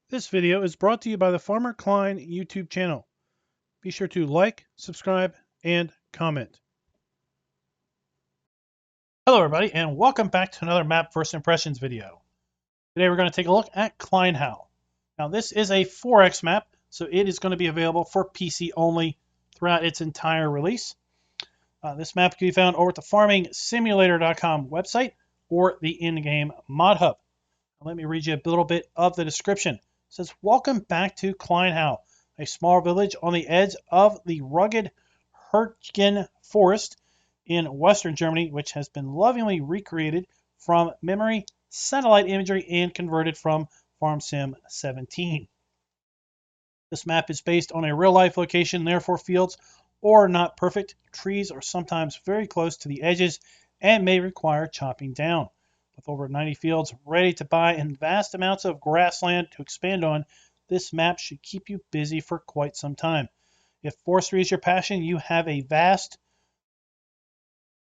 This video is brought to you by the Farmer Klein YouTube channel. Be sure to like, subscribe, and comment. Hello everybody, and welcome back to another map first impressions video. Today we're going to take a look at Kleinhau. Now this is a 4X map, so it is going to be available for PC only throughout its entire release. This map can be found over at the farmingsimulator.com website or the in-game mod hub. Let me read you a little bit of the description. It says, welcome back to Kleinhau, a small village on the edge of the rugged Hürtgen forest in western Germany, which has been lovingly recreated from memory, satellite imagery, and converted from FarmSim 17. This map is based on a real-life location, therefore fields are not perfect. Trees are sometimes very close to the edges and may require chopping down. With over 90 fields ready to buy and vast amounts of grassland to expand on, this map should keep you busy for quite some time. If forestry is your passion, you have a vast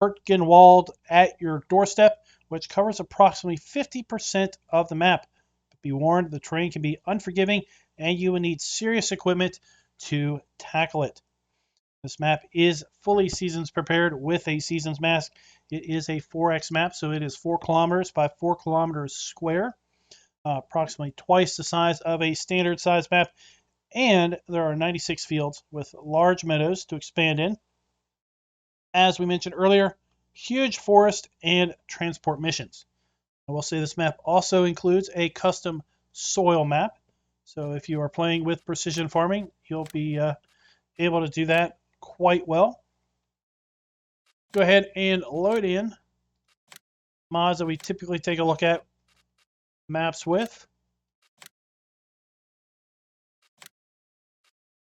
Hürtgen walled at your doorstep, which covers approximately 50% of the map. But be warned, the terrain can be unforgiving and you will need serious equipment to tackle it. This map is fully seasons prepared with a seasons mask. It is a 4X map, so it is 4 kilometers by 4 kilometers square, approximately twice the size of a standard size map. And there are 96 fields with large meadows to expand in. As we mentioned earlier, huge forest and transport missions. I will say this map also includes a custom soil map. So if you are playing with precision farming, you'll be able to do that quite well. Go ahead and load in mods that we typically take a look at maps with.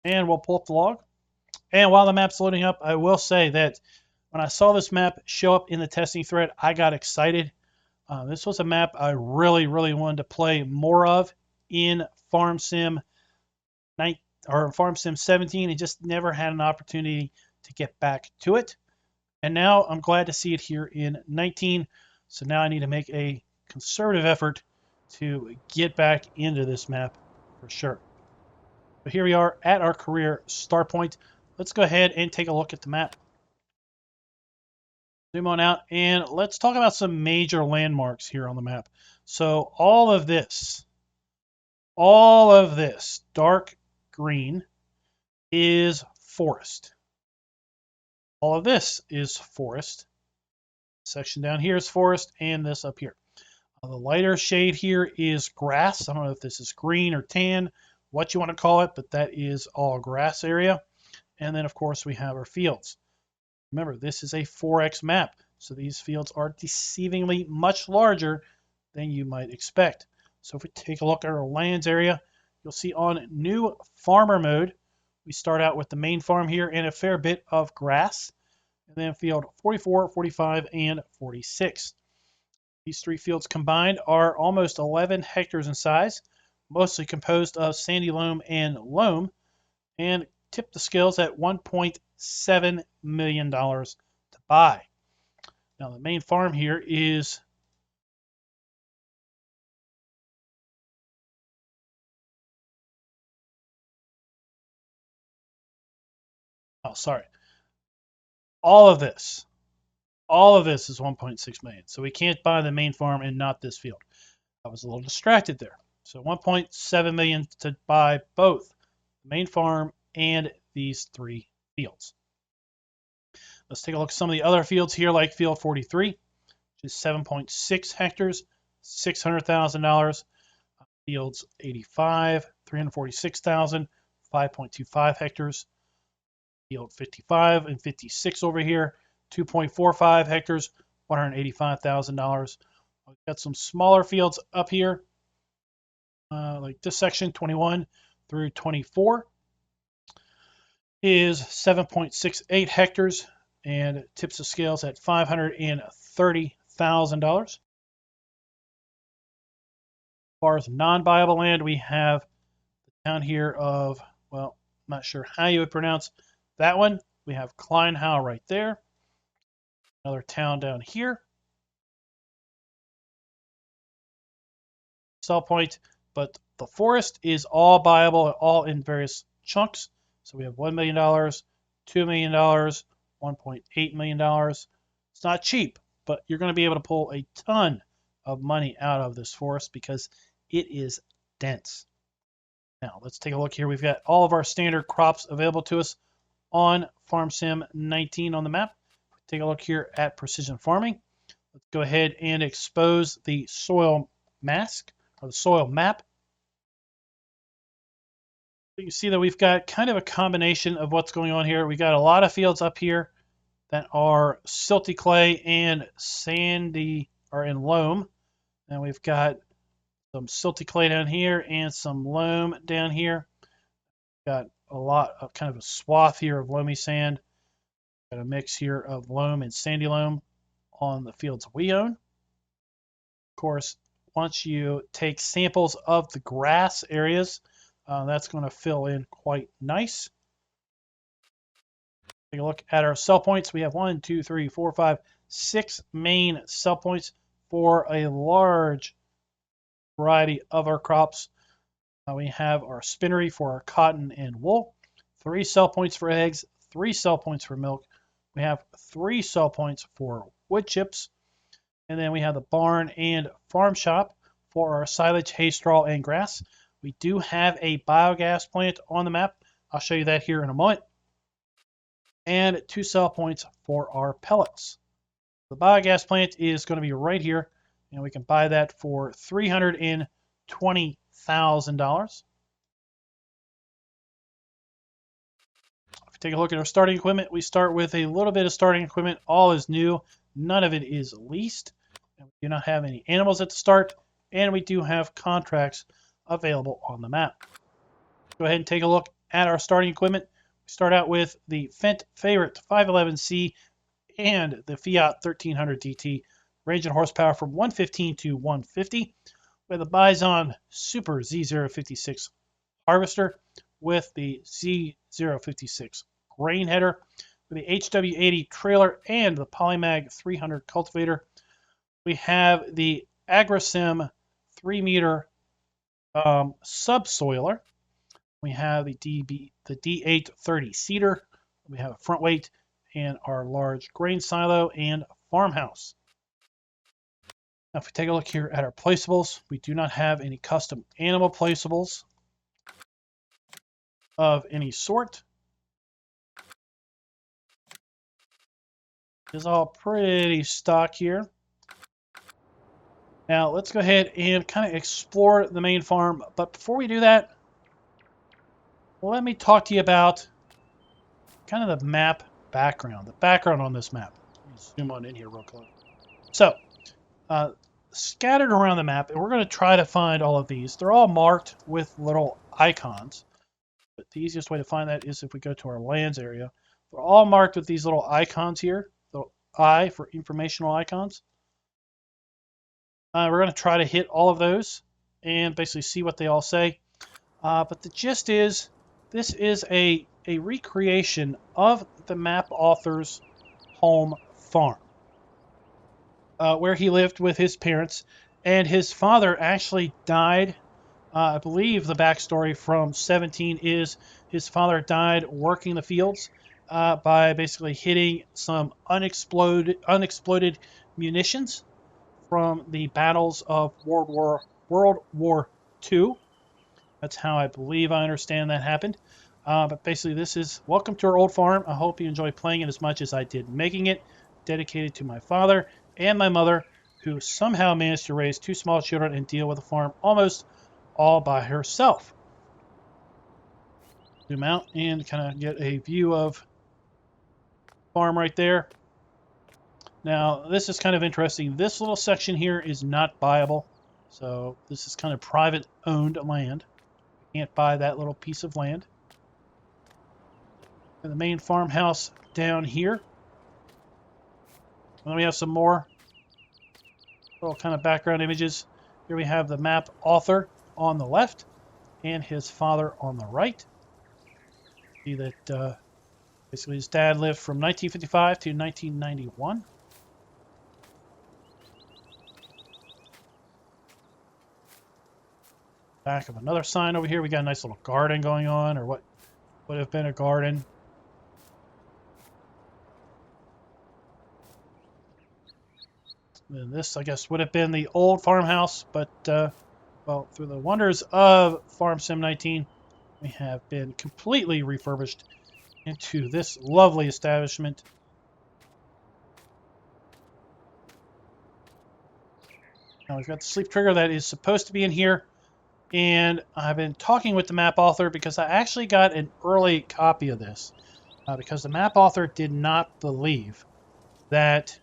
And we'll pull up the log. And while the map's loading up, I will say that when I saw this map show up in the testing thread, I got excited. This was a map I really wanted to play more of in FarmSim 17, and just never had an opportunity to get back to it. And now I'm glad to see it here in 19. So now I need to make a conservative effort to get back into this map for sure. But here we are at our career start point. Let's go ahead and take a look at the map. Zoom on out and let's talk about some major landmarks here on the map. So all of this dark green is forest. All of this is forest. Section down here is forest, and this up here. The lighter shade here is grass. I don't know if this is green or tan, what you want to call it, but that is all grass area. And then, of course, we have our fields. Remember, this is a 4X map, so these fields are deceivingly much larger than you might expect. So if we take a look at our lands area, you'll see on new farmer mode, we start out with the main farm here and a fair bit of grass. And then field 44, 45, and 46. These 3 fields combined are almost 11 hectares in size, mostly composed of sandy loam and loam, and tip the scales at $1.7 million to buy. Now the main farm here is all of this is 1.6 million. So we can't buy the main farm and not this field. I was a little distracted there. So 1.7 million to buy both the main farm and these 3 fields. Let's take a look at some of the other fields here, like field 43, which is 7.6 hectares, $600,000. Fields 85, 346,000, 5.25 hectares. Field 55 and 56 over here, 2.45 hectares, $185,000. We've got some smaller fields up here, like this section, 21 through 24, is 7.68 hectares and tips the scales at $530,000. As far as non-buyable land, we have the town here of, well, I'm not sure how you would pronounce that one. We have Kleinhau right there. Another town down here. Sell point, but the forest is all buyable, all in various chunks. So we have $1 million, $2 million, $1.8 million. It's not cheap, but you're going to be able to pull a ton of money out of this forest because it is dense. Now, let's take a look here. We've got all of our standard crops available to us on Farm Sim 19 on the map. Take a look here at precision farming. Let's go ahead and expose the soil mask or the soil map. You can see that we've got kind of a combination of what's going on here. We got a lot of fields up here that are silty clay and sandy or in loam. And we've got some silty clay down here and some loam down here. Got a lot of kind of a swath here of loamy sand. Got a mix here of loam and sandy loam on the fields we own. Of course, once you take samples of the grass areas, that's going to fill in quite nice. Take a look at our sell points. We have 1, 2, 3, 4, 5, 6 main sell points for a large variety of our crops. We have our spinnery for our cotton and wool, 3 sell points for eggs, 3 sell points for milk. We have 3 sell points for wood chips. And then we have the barn and farm shop for our silage, hay, straw, and grass. We do have a biogas plant on the map. I'll show you that here in a moment. And 2 sell points for our pellets. The biogas plant is going to be right here, and we can buy that for $320,000. If we take a look at our starting equipment, we start with a little bit of starting equipment. All is new. None of it is leased. And we do not have any animals at the start, and we do have contracts available on the map. Go ahead and take a look at our starting equipment. We start out with the Fendt Favorite 511C and the Fiat 1300 DT, range and horsepower from 115 to 150, with a Bison Super Z056 harvester with the Z056 grain header, with the HW80 trailer and the Polymag 300 cultivator. We have the AgriSim 3-meter subsoiler. We have the D830 seeder. We have a front weight and our large grain silo and farmhouse. Now, if we take a look here at our placeables, we do not have any custom animal placeables of any sort. It's all pretty stock here. Now, let's go ahead and kind of explore the main farm. But before we do that, let me talk to you about kind of the map background, the background on this map. Let me zoom on in here real close. So, scattered around the map, and we're going to try to find all of these. They're all marked with little icons. But the easiest way to find that is if we go to our lands area. They're all marked with these little icons here. The I for informational icons. We're going to try to hit all of those and basically see what they all say. But the gist is, this is a recreation of the map author's home farm, where he lived with his parents, and his father actually died. I believe the backstory from 17 is his father died working the fields by basically hitting some unexploded munitions from the battles of World War II. That's how I believe I understand that happened. But basically, this is welcome to our old farm. I hope you enjoy playing it as much as I did making it. Dedicated to my father and my mother, who somehow managed to raise 2 small children and deal with the farm almost all by herself. Zoom out and kind of get a view of farm right there. Now, this is kind of interesting. This little section here is not buyable. So this is kind of private owned land. You can't buy that little piece of land. And the main farmhouse down here. And then we have some more little kind of background images. Here we have the map author on the left and his father on the right. See that basically his dad lived from 1955 to 1991. Back of another sign over here. We got a nice little garden going on, or what would have been a garden. And this, I guess, would have been the old farmhouse, but, well, through the wonders of Farm Sim 19, we have been completely refurbished into this lovely establishment. Now we've got the sleep trigger that is supposed to be in here, and I've been talking with the map author because I actually got an early copy of this because the map author did not believe that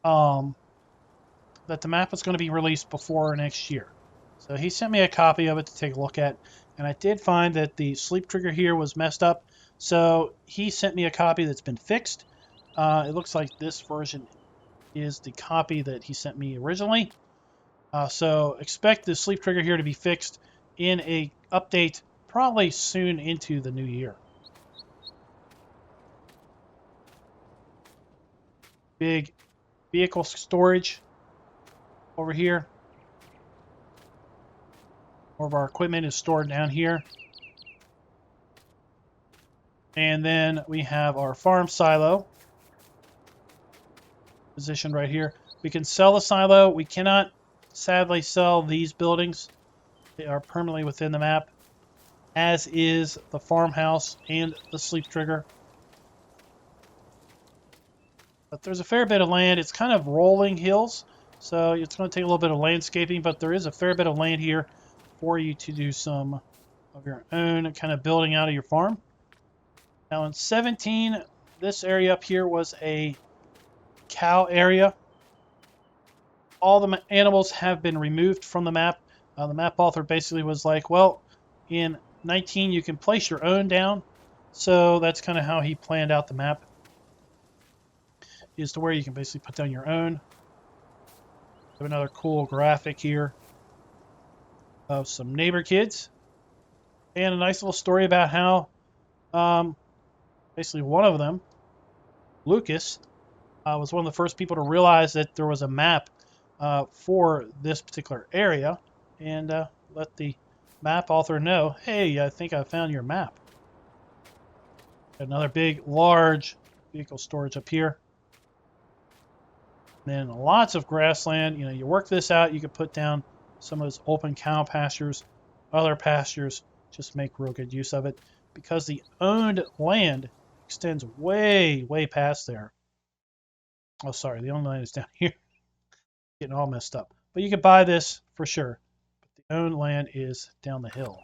that the map was going to be released before next year. So he sent me a copy of it to take a look at, and I did find that the sleep trigger here was messed up. So he sent me a copy that's been fixed. It looks like this version is the copy that he sent me originally. So expect the sleep trigger here to be fixed in a update probably soon into the new year. Big vehicle storage over here. More of our equipment is stored down here. And then we have our farm silo positioned right here. We can sell the silo. We cannot, sadly, sell these buildings. They are permanently within the map, as is the farmhouse and the sleep trigger. But there's a fair bit of land. It's kind of rolling hills, so it's going to take a little bit of landscaping, but there is a fair bit of land here for you to do some of your own kind of building out of your farm. Now in 17, this area up here was a cow area. All the animals have been removed from the map. The map author basically was like, well, in 19 you can place your own down. So that's kind of how he planned out the map, is to where you can basically put down your own. We have another cool graphic here of some neighbor kids, and a nice little story about how basically one of them, Lucas, was one of the first people to realize that there was a map for this particular area, and let the map author know, hey, I think I found your map. Another big, large vehicle storage up here. And then lots of grassland. You know, you work this out, you could put down some of those open cow pastures, other pastures, just make real good use of it, because the owned land extends way, way past there. Oh, sorry, the owned land is down here. Getting all messed up. But you could buy this for sure. But the owned land is down the hill.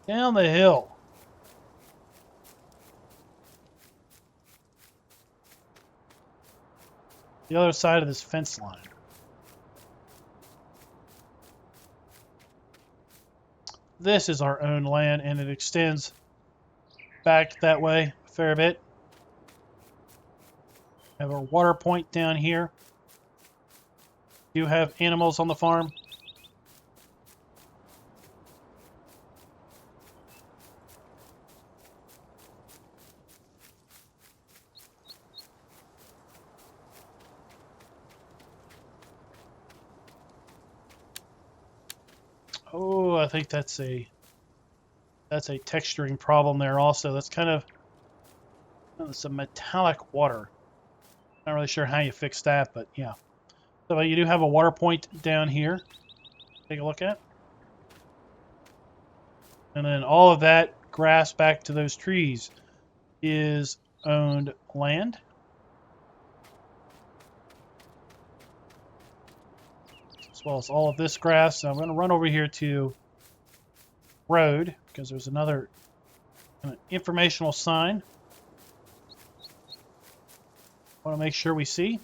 Down the hill. The other side of this fence line. This is our own land, and it extends back that way a fair bit. We have our water point down here. You have animals on the farm. Oh, I think that's a texturing problem there also. That's kind of some metallic water. Not really sure how you fix that, but yeah. So you do have a water point down here. Take a look at. And then all of that grass back to those trees is owned land. As well as all of this grass. So I'm going to run over here to road, because there's another informational sign I want to make sure we see.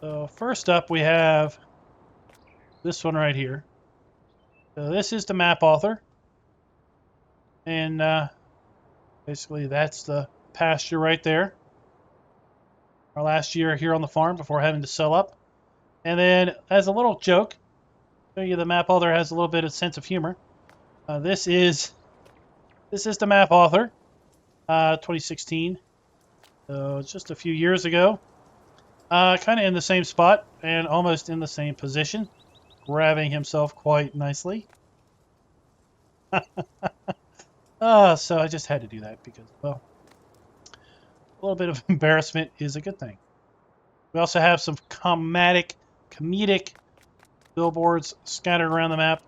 So first up we have this one right here. So this is the map author, and basically that's the pasture right there. Our last year here on the farm before having to sell up. And then as a little joke, Show you the map author has a little bit of sense of humor. This is the map author, 2016. So it's just a few years ago. Kind of in the same spot and almost in the same position, grabbing himself quite nicely. So I just had to do that because, well, a little bit of embarrassment is a good thing. We also have some comedic billboards scattered around the map.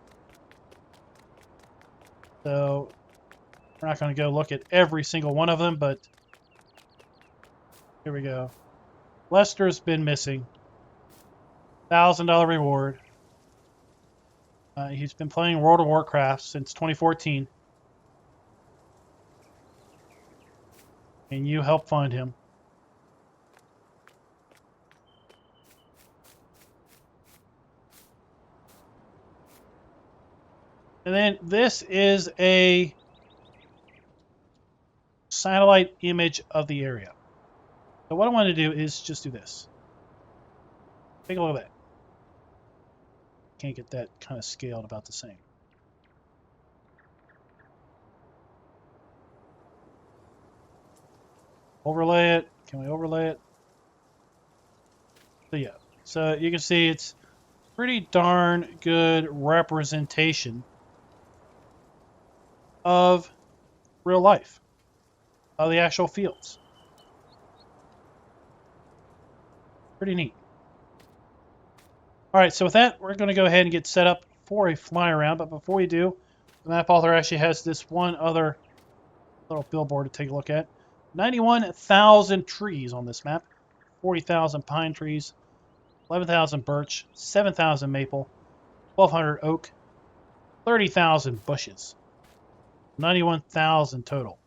So we're not going to go look at every single one of them, but here we go. Lester's been missing. $1,000 reward. He's been playing World of Warcraft since 2014. And you helped find him. And then this is a satellite image of the area. So what I want to do is just do this. Take a look at that. Can't get that kind of scaled about the same. Overlay it. Can we overlay it? So yeah. So you can see it's pretty darn good representation of real life, of the actual fields. Pretty neat. All right, so with that, we're going to go ahead and get set up for a fly around. But before we do, the map author actually has this one other little billboard to take a look at. 91,000 trees on this map, 40,000 pine trees, 11,000 birch, 7,000 maple, 1,200 oak, 30,000 bushes. 91,000 total.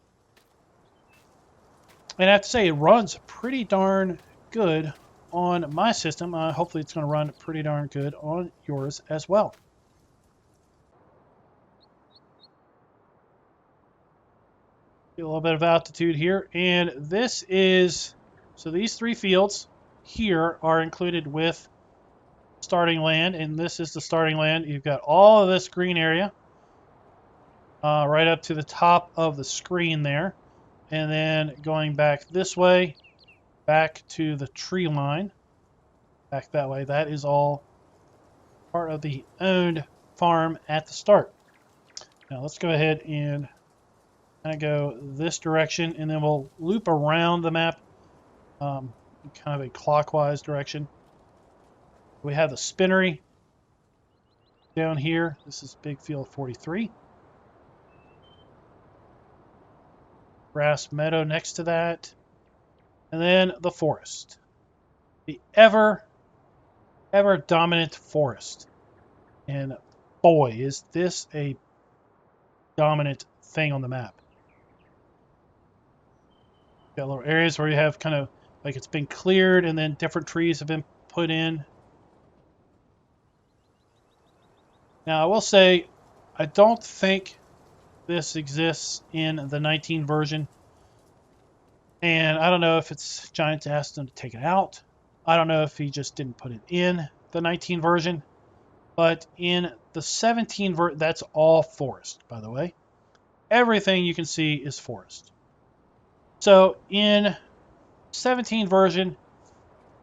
And I have to say, it runs pretty darn good on my system. Hopefully it's going to run pretty darn good on yours as well. Get a little bit of altitude here. And this is, so these three fields here are included with starting land. And this is the starting land. You've got all of this green area. Right up to the top of the screen there. And then going back this way, back to the tree line. Back that way. That is all part of the owned farm at the start. Now let's go ahead and kind of go this direction, and then we'll loop around the map in kind of a clockwise direction. We have the spinnery down here. This is Big Field 43. Grass meadow next to that. And then the forest. The ever dominant forest. And boy, is this a dominant thing on the map. Got little areas where you have kind of like it's been cleared and then different trees have been put in. Now I will say, I don't think this exists in the 19 version. And I don't know if it's Giants asked him to take it out. I don't know if he just didn't put it in the 19 version. But in the 17 version, that's all forest, by the way. Everything you can see is forest. So in 17 version,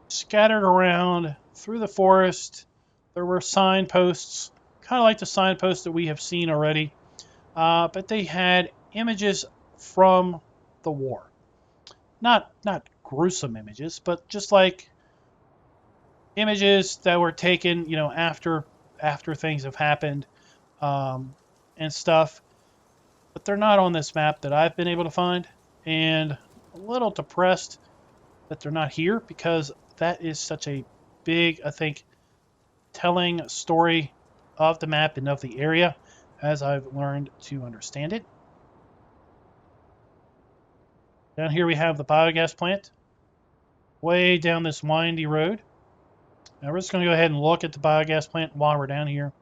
scattered around through the forest, there were signposts, kind of like the signposts that we have seen already. But they had images from the war. Not gruesome images, but just like images that were taken, you know, after things have happened and stuff. But they're not on this map that I've been able to find. And a little depressed that they're not here because that is such a big, I think, telling story of the map and of the area as I've learned to understand it. Down here we have the biogas plant, way down this windy road. Now we're just going to go ahead and look at the biogas plant while we're down here.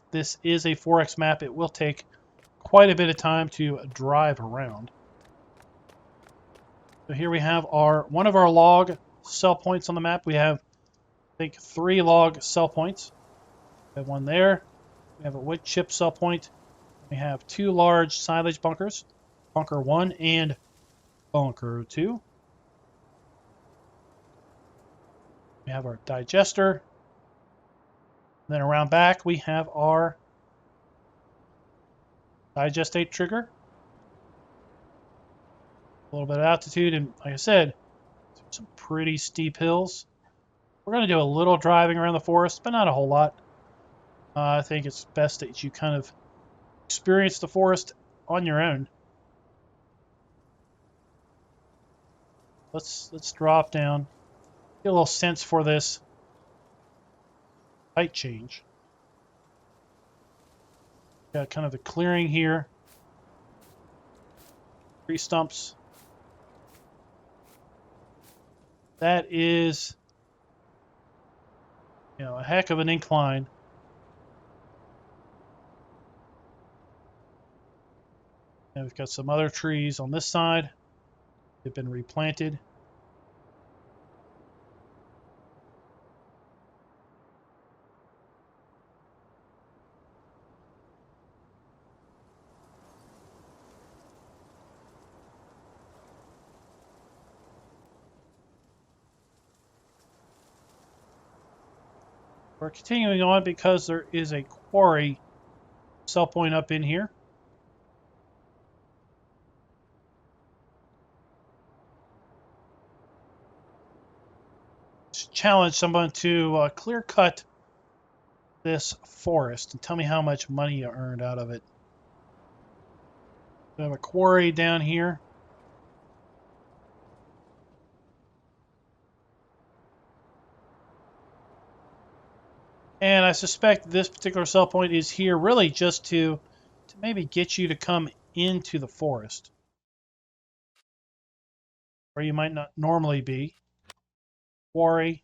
This is a 4X map. It will take quite a bit of time to drive around. So here we have one of our log cell points on the map. We have think 3 log cell points. We have one there. We have a wood chip cell point. We have 2 large silage bunkers, bunker 1 and bunker 2. We have our digester. And then around back we have our digestate trigger. A little bit of altitude, and like I said, some pretty steep hills. We're going to do a little driving around the forest, but not a whole lot. I think it's best that you kind of experience the forest on your own. Let's drop down, get a little sense for this height change. Got kind of the clearing here. Tree stumps. That is, a heck of an incline. And we've got some other trees on this side. They've been replanted. We're continuing on because there is a quarry cell point up in here. Challenge someone to clear cut this forest and tell me how much money you earned out of it. We have a quarry down here. And I suspect this particular cell point is here really just to maybe get you to come into the forest where you might not normally be. Quarry.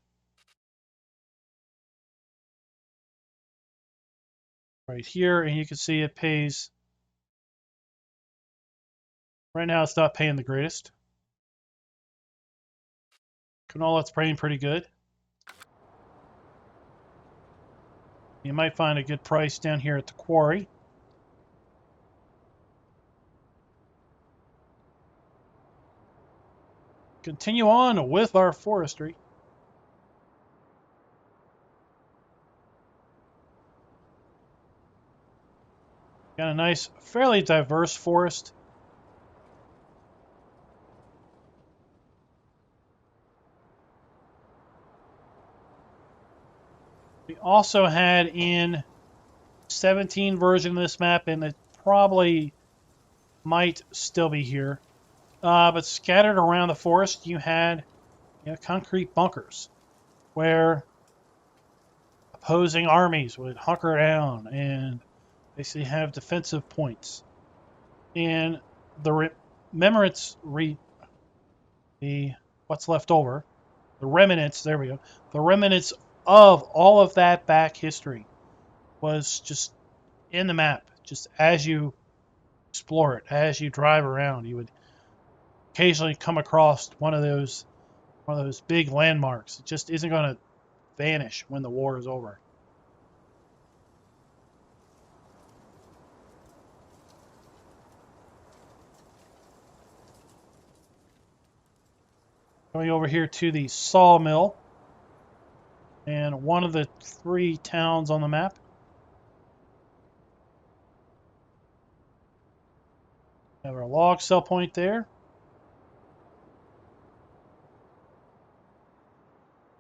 Right here, and you can see it pays. Right now it's not paying the greatest. Canola's paying pretty good. You might find a good price down here at the quarry. Continue on with our forestry. Got a nice, fairly diverse forest. We also had in 17 version of this map, and it probably might still be here, but scattered around the forest you had concrete bunkers where opposing armies would hunker down and basically have defensive points. And the remnants, what's left over, the remnants, there we go, the remnants of all of that back history was just in the map. Just as you explore it, as you drive around, you would occasionally come across one of those big landmarks. It just isn't going to vanish when the war is over. Going over here to the sawmill, and one of the 3 towns on the map. Have our log cell point there.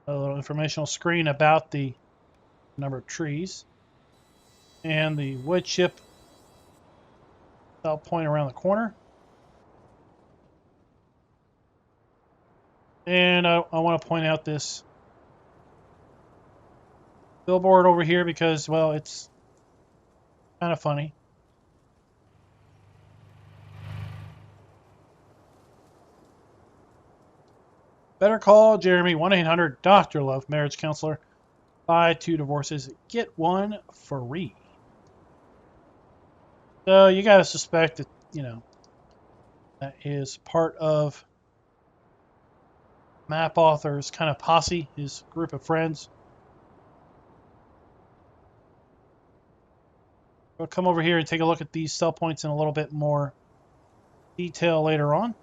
A little informational screen about the number of trees. And the wood chip cell point around the corner. And I want to point out this billboard over here because, well, it's kind of funny. Better call Jeremy, 1-800-Dr. Love, marriage counselor. Buy 2 divorces, get 1 free. So you got to suspect that, that is part of map author's kind of posse, his group of friends. We'll come over here and take a look at these sell points in a little bit more detail later on.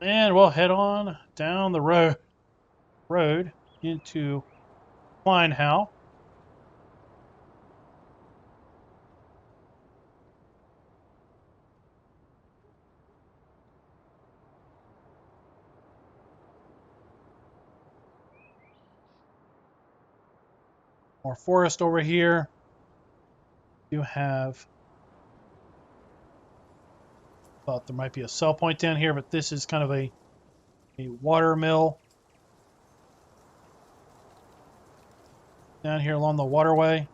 And we'll head on down the road into Kleinhau. More forest over here. You have, thought there might be a sell point down here, but this is kind of a water mill down here along the waterway.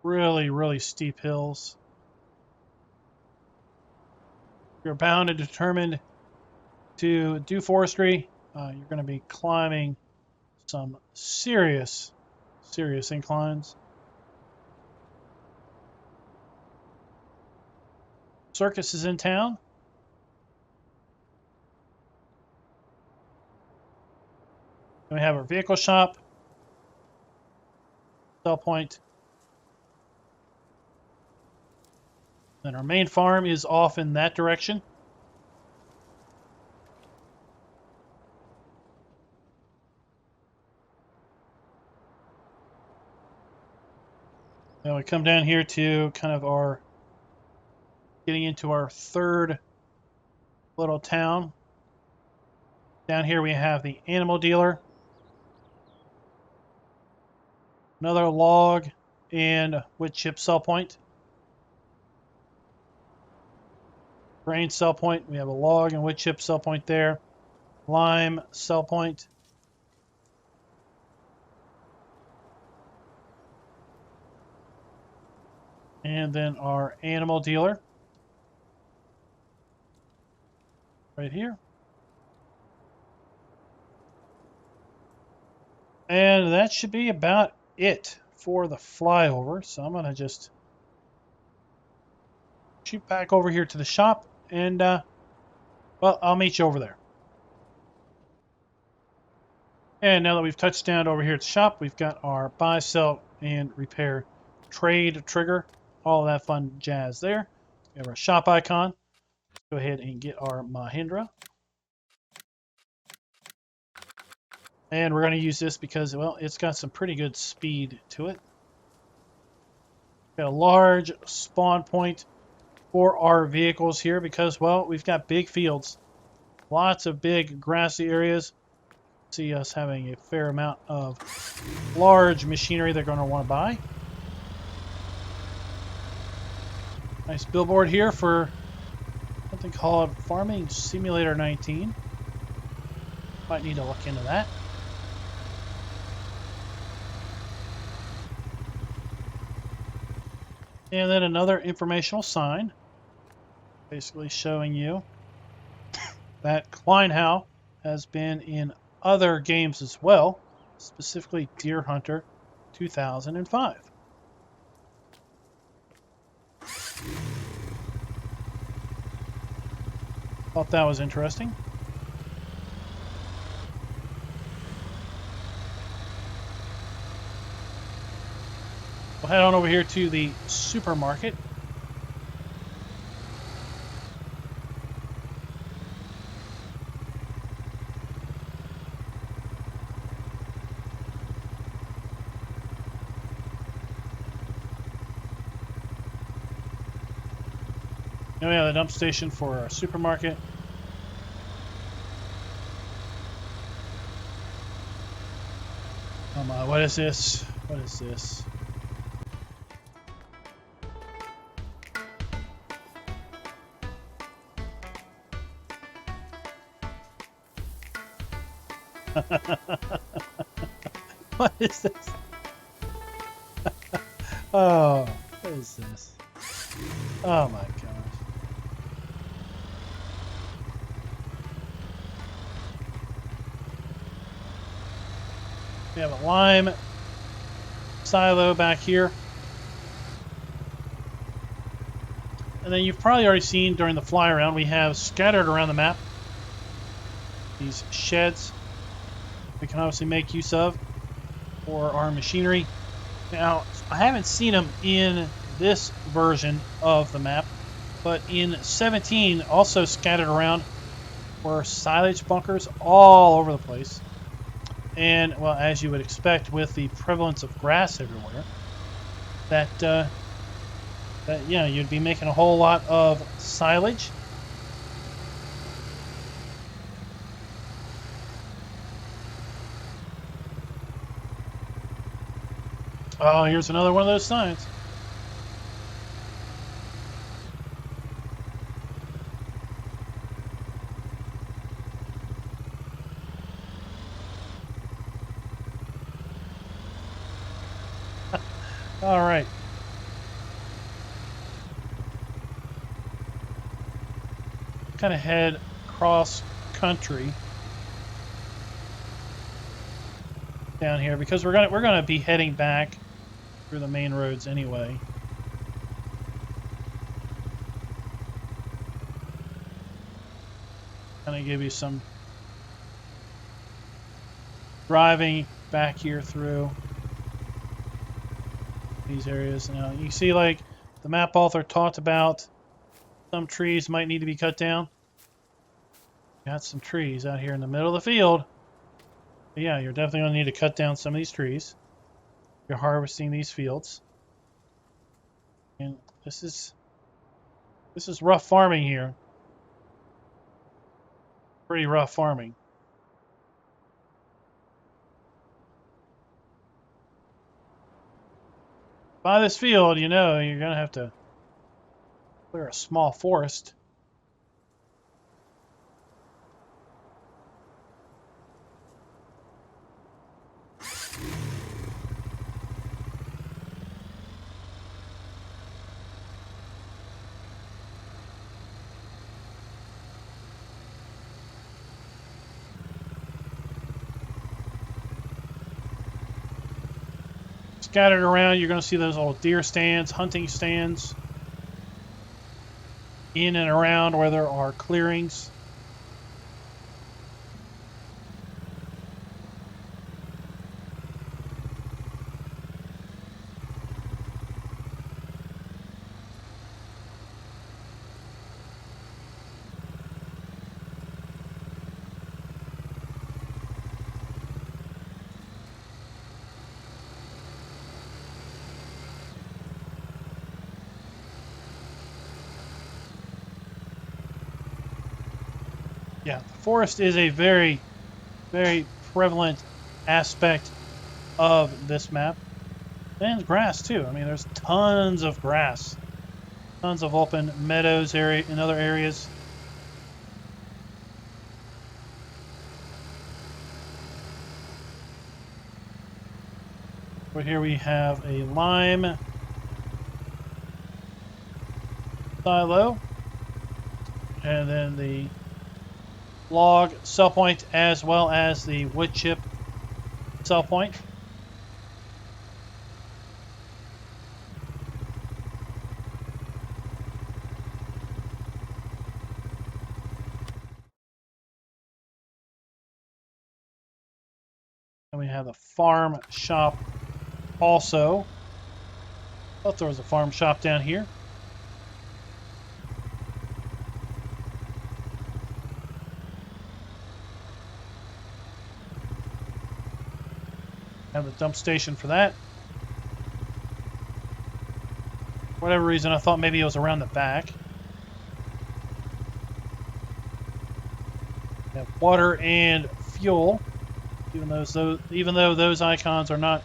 Really, really steep hills. You're bound and determined to do forestry. You're going to be climbing some serious inclines. Circus is in town. Then we have our vehicle shop, sell point. Then our main farm is off in that direction. Then we come down here to kind of our, getting into our third little town. Down here we have the animal dealer. Another log and wood chip sell point. Grain sell point. We have a log and wood chip sell point there. Lime sell point. And then our animal dealer. Right here. And that should be about it for the flyover. So I'm going to just shoot back over here to the shop and, well, I'll meet you over there. And now that we've touched down over here at the shop, we've got our buy, sell, and repair trade trigger. All of that fun jazz there. We have our shop icon. Let's go ahead and get our Mahindra. And we're going to use this because, well, it's got some pretty good speed to it. Got a large spawn point for our vehicles here because, well, we've got big fields. Lots of big grassy areas. See us having a fair amount of large machinery they're going to want to buy. Nice billboard here for something called Farming Simulator 19. Might need to look into that. And then another informational sign, basically showing you that Kleinhau has been in other games as well, specifically Deer Hunter 2005. Thought that was interesting. We'll head on over here to the supermarket. Now we have the dump station for our supermarket. What is this? What is this? What is this? Oh, what is this? Oh my gosh. We have a lime silo back here. And then you've probably already seen during the fly around, we have scattered around the map these sheds we can obviously make use of for our machinery. Now, I haven't seen them in this version of the map, but in 17, also scattered around were silage bunkers all over the place. And, well, as you would expect with the prevalence of grass everywhere, that yeah, you'd be making a whole lot of silage. Oh, here's another one of those signs. All right. Kind of head cross country down here because we're gonna be heading back through the main roads anyway. Kind of give you some driving back here through these areas. Now you see, like the map author talked about, some trees might need to be cut down. Got some trees out here in the middle of the field. But yeah, you're definitely going to need to cut down some of these trees. You're harvesting these fields. And this is rough farming here. Pretty rough farming. By this field, you know, you're going to have to clear a small forest. Scattered around, you're going to see those little deer stands, hunting stands, in and around where there are clearings. Yeah, the forest is a very, very prevalent aspect of this map. And grass too. I mean, there's tons of grass. Tons of open meadows area in other areas. But here we have a lime silo. And then the log sell point as well as the wood chip sell point. And we have the farm shop also. Thought there was a farm shop down here. Have the dump station for that. For whatever reason, I thought maybe it was around the back. We have water and fuel, even though those icons are not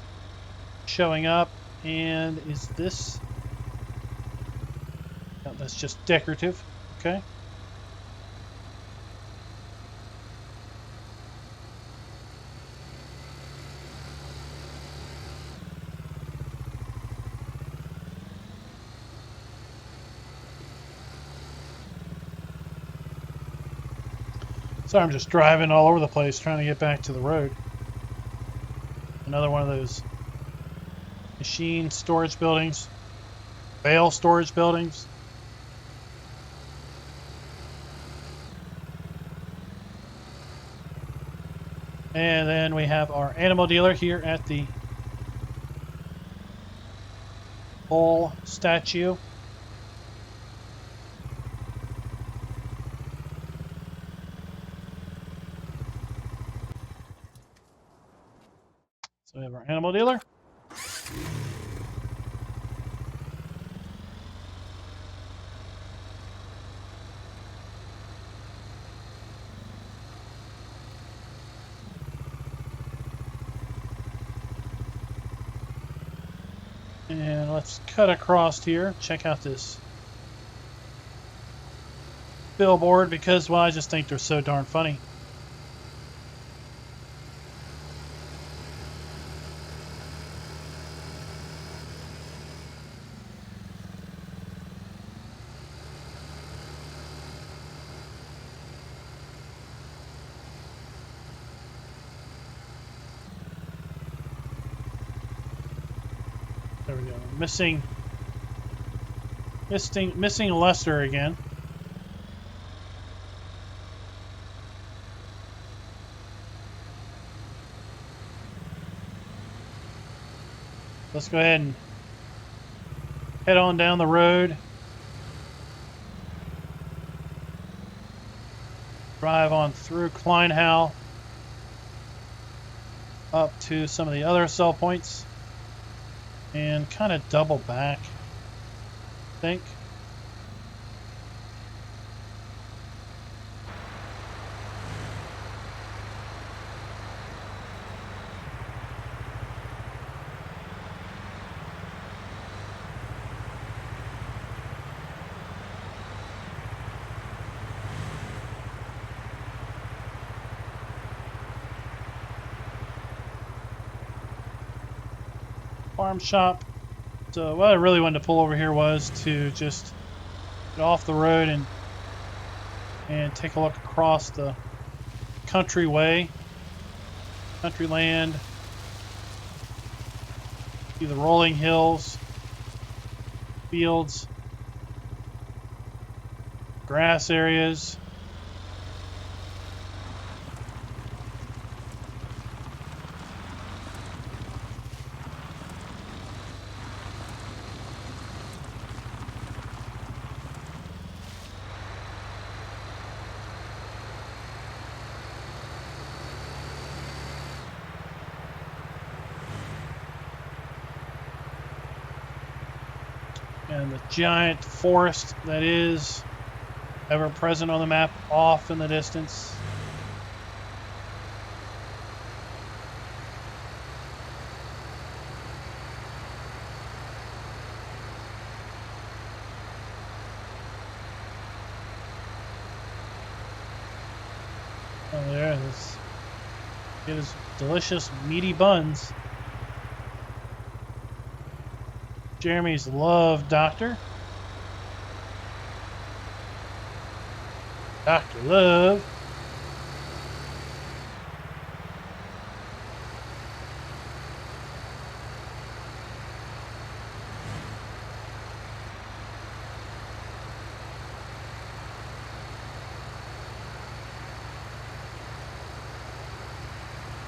showing up. And is this? No, that's just decorative. Okay. So I'm just driving all over the place trying to get back to the road. Another one of those machine storage buildings, bale storage buildings. And then we have our animal dealer here at the bull statue. So we have our animal dealer. And let's cut across here. Check out this billboard because, well, I just think they're so darn funny. There we go. Missing Lester again. Let's go ahead and head on down the road. Drive on through Kleinhau up to some of the other sell points and kind of double back, I think. Farm shop. So what I really wanted to pull over here was to just get off the road and take a look across the country land, see the rolling hills, fields, grass areas. And the giant forest that is ever present on the map off in the distance. Oh, there it is. It is delicious, meaty buns. Jeremy's Love Doctor. Dr. Love.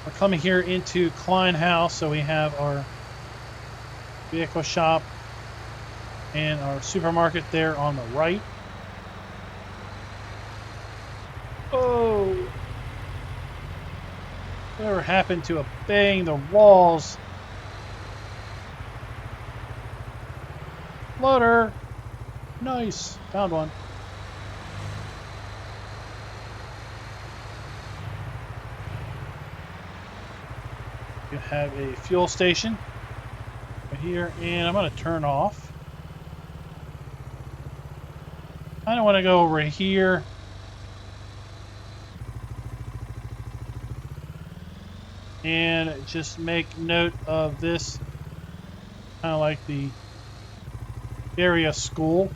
We're coming here into Kleinhau, so we have our vehicle shop and our supermarket there on the right. Oh! Whatever happened to obeying the walls? Loader! Nice! Found one. You have a fuel station right here, and I'm going to turn off. I don't want to go over here. And just make note of this, kind of like the area school.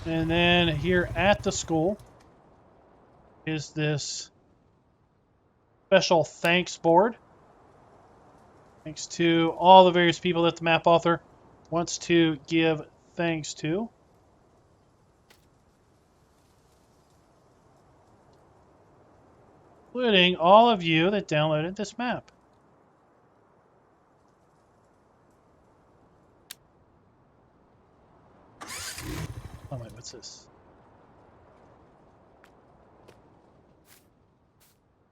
And then here at the school, is this special thanks board. Thanks to all the various people that the map author wants to give thanks to. Including all of you that downloaded this map. Oh wait, what's this?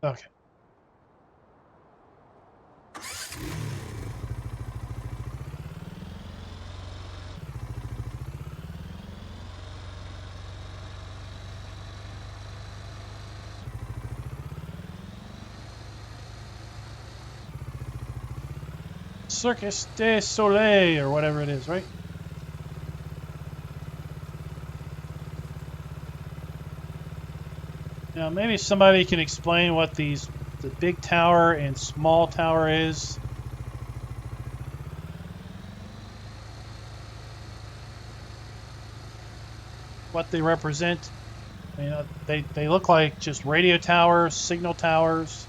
Okay. Circus du Soleil, or whatever it is, right? Now, maybe somebody can explain what the big tower and small tower is. What they represent. You know, they look like just radio towers, signal towers.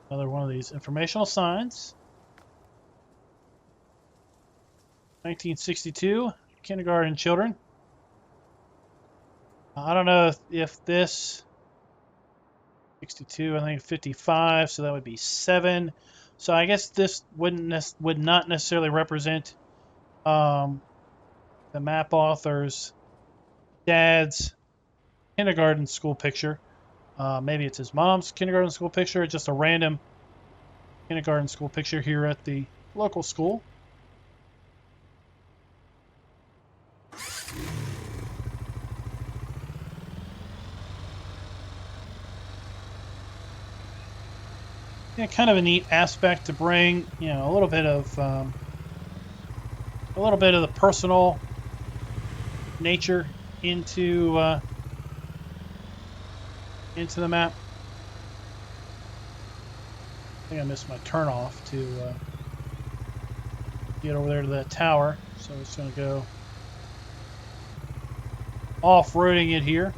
Another one of these informational signs. 1962, kindergarten children. I don't know if this 62, I think 55, so that would be 7. So I guess this would not necessarily represent the map author's dad's kindergarten school picture. Maybe it's his mom's kindergarten school picture, just a random kindergarten school picture here at the local school. Yeah, kind of a neat aspect to bring, you know, a little bit of the personal nature into the map. I think I missed my turn off to get over there to that tower, so it's going to go off-roading it here.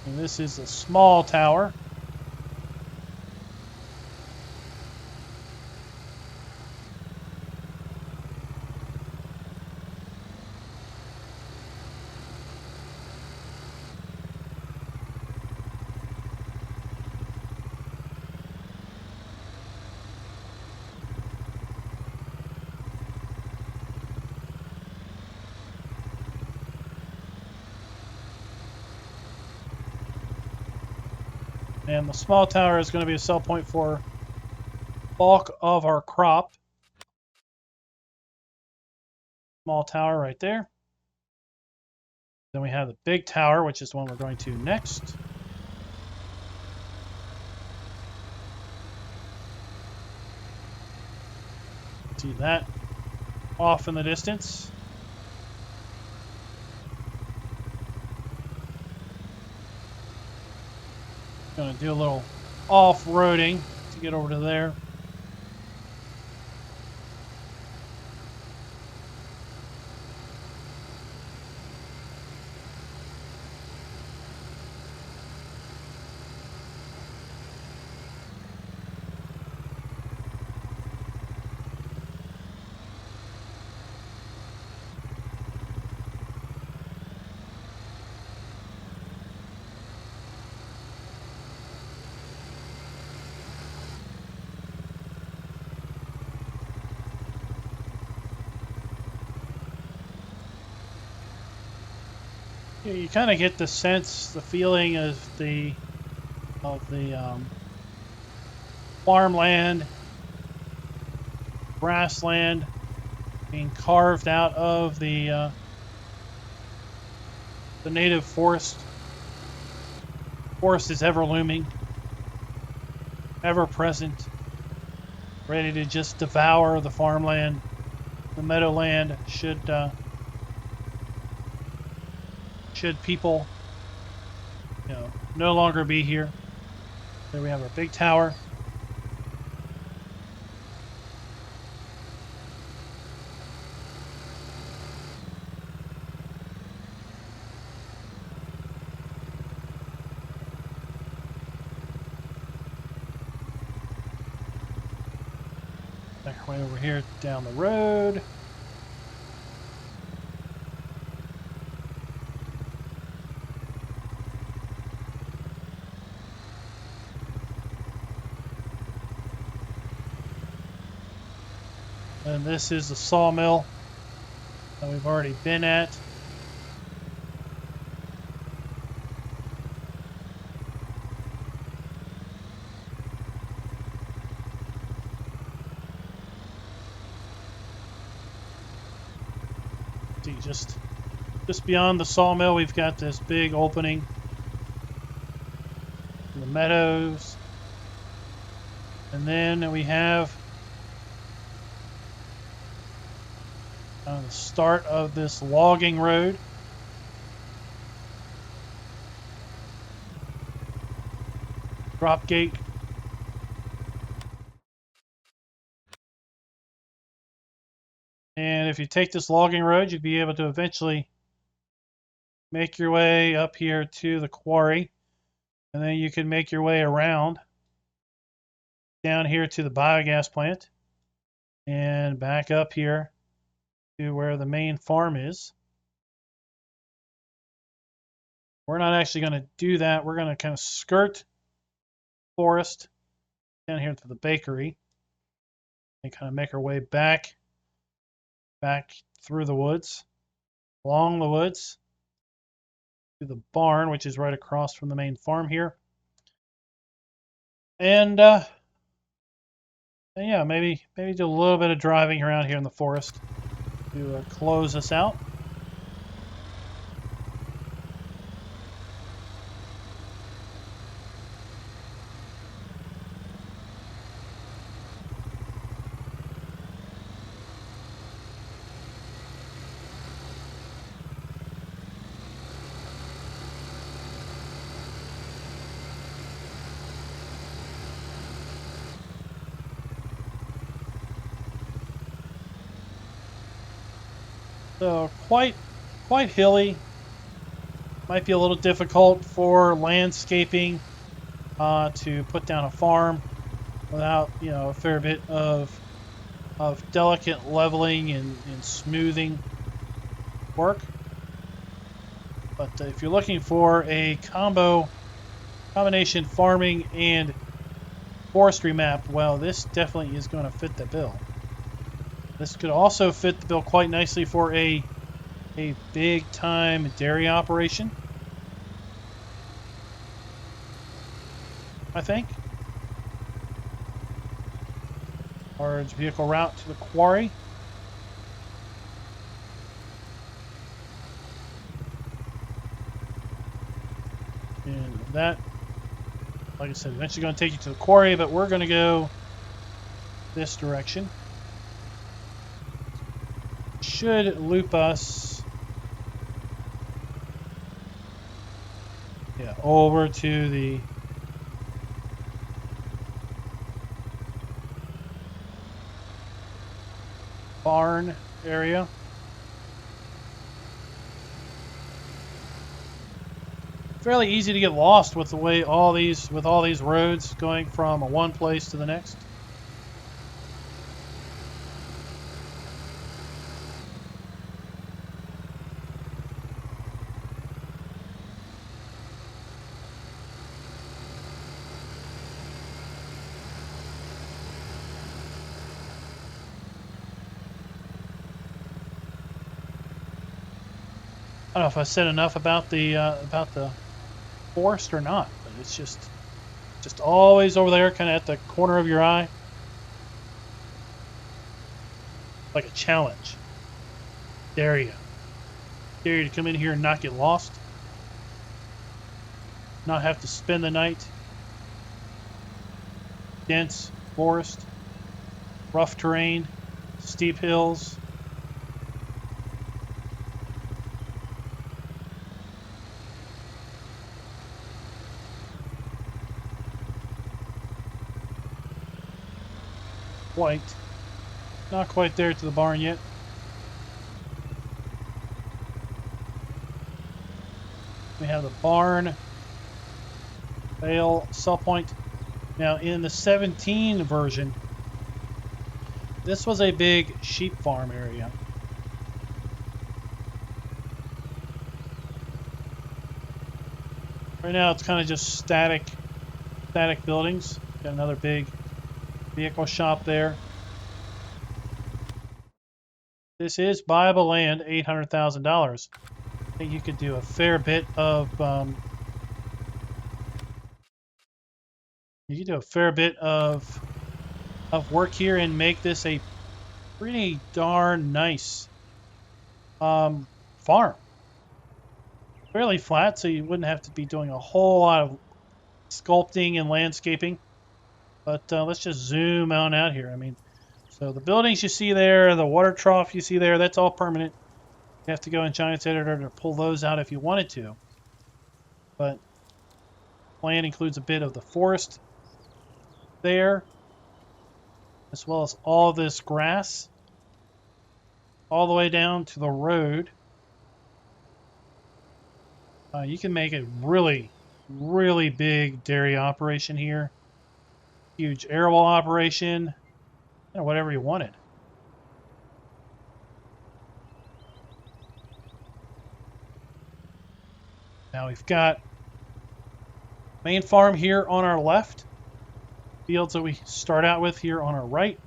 And this is a small tower. And the small tower is going to be a sell point for bulk of our crop. Small tower right there. Then we have the big tower, which is the one we're going to next. See that off in the distance. Going to do a little off-roading to get over to there. You kind of get the sense, the feeling of the farmland, grassland being carved out of the native forest. Forest is ever looming, ever present, ready to just devour the farmland, the meadowland. Should people, no longer be here. There we have our big tower. Back right over here down the road. And this is the sawmill that we've already been at. See, just beyond the sawmill, we've got this big opening in the meadows. And then we have the start of this logging road. Drop gate. And if you take this logging road, you'd be able to eventually make your way up here to the quarry. And then you can make your way around down here to the biogas plant and back up here to where the main farm is. We're not actually going to do that. We're going to kind of skirt forest down here to the bakery and kind of make our way back through the woods, along the woods to the barn, which is right across from the main farm here. And yeah, maybe do a little bit of driving around here in the forest to close us out. So quite hilly. Might be a little difficult for landscaping to put down a farm without a fair bit of delicate leveling and smoothing work. But if you're looking for a combination farming and forestry map, well, this definitely is going to fit the bill. This could also fit the bill quite nicely for a big time dairy operation, I think. Large vehicle route to the quarry. And that, like I said, eventually going to take you to the quarry, but we're going to go this direction. Should loop us over to the barn area. Fairly easy to get lost with the way all these roads going from one place to the next. I don't know if I said enough about the forest or not, but it's just always over there, kind of at the corner of your eye, like a challenge. Dare you to come in here and not get lost, not have to spend the night. Dense forest. rough terrain, steep hills. Quite. Not quite there to the barn yet. We have the barn, bale, sell point. Now in the 17 version, this was a big sheep farm area. Right now it's kind of just static buildings. Got another big vehicle shop there. This is buyable land, $800,000. I think you could do a fair bit of work here and make this a pretty darn nice farm. Fairly flat, so you wouldn't have to be doing a whole lot of sculpting and landscaping. But let's just zoom on out here. I mean, so the buildings you see there, the water trough you see there, that's all permanent. You have to go in Giants Editor to pull those out if you wanted to. But plan includes a bit of the forest there, as well as all this grass, all the way down to the road. You can make a really, really big dairy operation here. Huge arable operation, whatever you wanted. Now we've got main farm here on our left, fields that we start out with here on our right.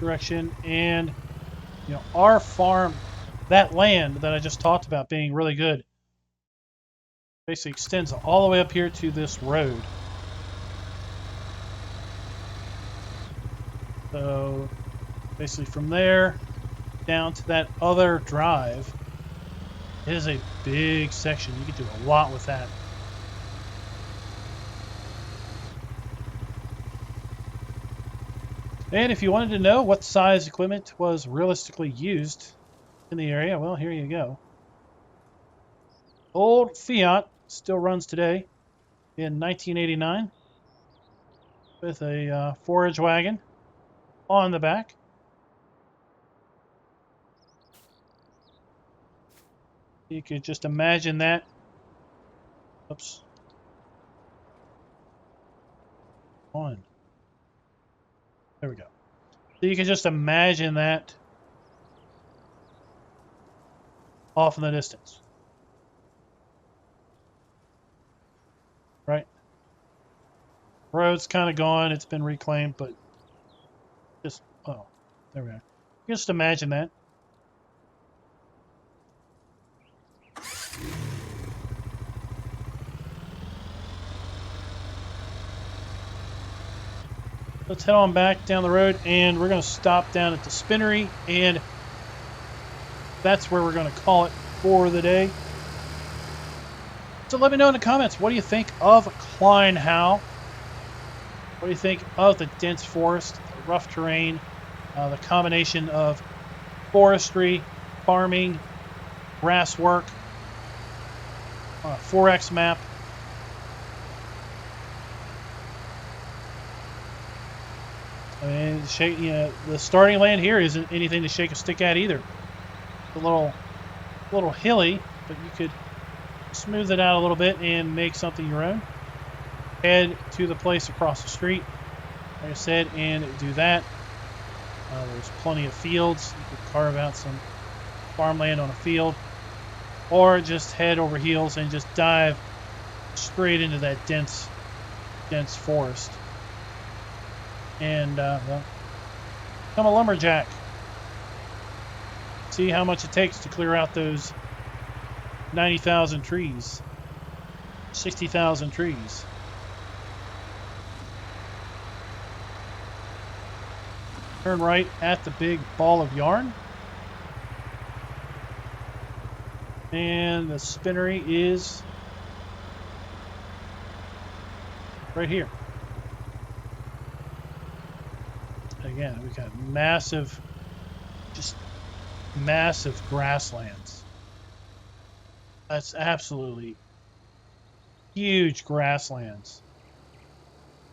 Direction, and our farm, that land that I just talked about being really good, basically extends all the way up here to this road. So basically from there down to that other drive, it is a big section. You can do a lot with that. And if you wanted to know what size equipment was realistically used in the area, well, here you go. Old Fiat still runs today in 1989 with a forage wagon on the back. You could just imagine that. Oops. On. There we go. So you can just imagine that off in the distance. Right? Road's kind of gone. It's been reclaimed, but just, oh, there we go. Just imagine that. Let's head on back down the road, and we're going to stop down at the spinnery, and that's where we're going to call it for the day. So let me know in the comments, what do you think of Kleinhau? What do you think of the dense forest, the rough terrain, the combination of forestry, farming, grass work, 4X map? I mean, the starting land here isn't anything to shake a stick at either. It's a little hilly, but you could smooth it out a little bit and make something your own. Head to the place across the street, like I said, and do that. There's plenty of fields. You could carve out some farmland on a field, or just head over heels and just dive straight into that dense forest. And well, become a lumberjack. See how much it takes to clear out those 90,000 trees. 60,000 trees. Turn right at the big ball of yarn. And the spinnery is right here. Again, we've got massive, just massive grasslands. That's absolutely huge grasslands.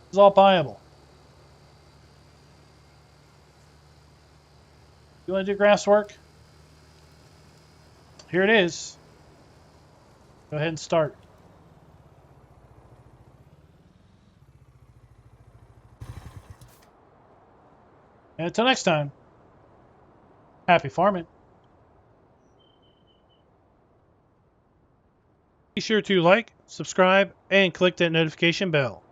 It's all buyable. You want to do grass work? Here it is. Go ahead and start. And until next time, happy farming. Be sure to like, subscribe, and click that notification bell.